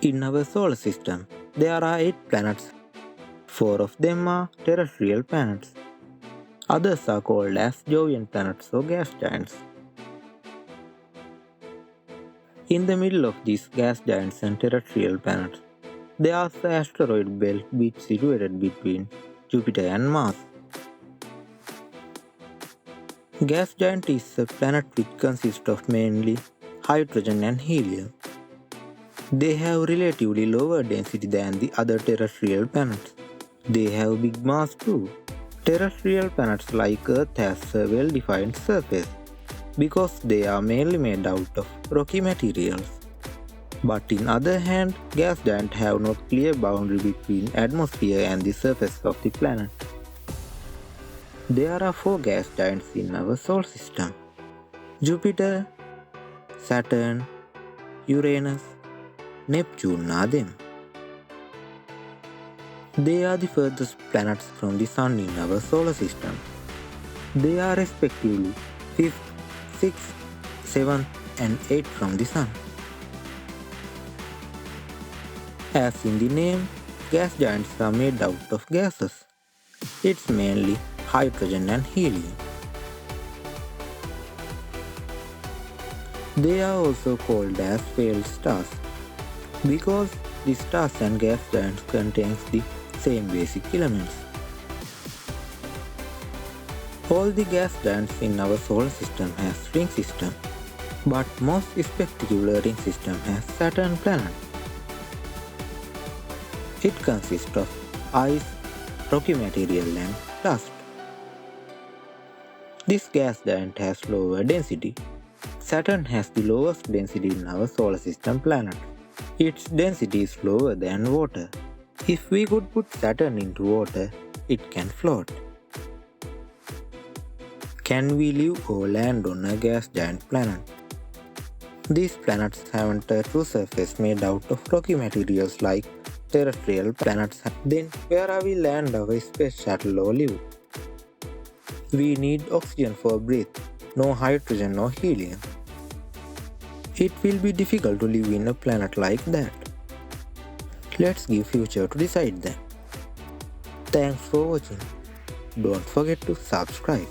In our solar system, there are 8 planets. 4 of them are terrestrial planets. Others are called as Jovian planets or gas giants. In the middle of these gas giants and terrestrial planets, there is the asteroid belt which is situated between Jupiter and Mars. Gas giant is a planet which consists of mainly hydrogen and helium. They have relatively lower density than the other terrestrial planets. They have big mass too. Terrestrial planets like Earth has a well-defined surface because they are mainly made out of rocky materials. But in other hand, gas giants have no clear boundary between atmosphere and the surface of the planet. There are 4 gas giants in our solar system: Jupiter, Saturn, Uranus, Neptune are them. They are the furthest planets from the Sun in our solar system. They are respectively 5th, 6th, 7th and 8th from the Sun. As in the name, gas giants are made out of gases. It's mainly hydrogen and helium. They are also called as failed stars because the stars and gas giants contains the same basic elements. All the gas giants in our solar system has ring system, but most spectacular ring system has Saturn planet. It consists of ice, rocky material and dust. This gas giant has lower density. Saturn has the lowest density in our solar system planet. Its density is lower than water. If we could put Saturn into water, it can float. Can we live or land on a gas giant planet? These planets haven't a true surface made out of rocky materials like terrestrial planets. Then where are we land our space shuttle or live? We need oxygen for breath, no hydrogen or helium. It will be difficult to live in a planet like that. Let's give future to decide that. Thanks for watching. Don't forget to subscribe.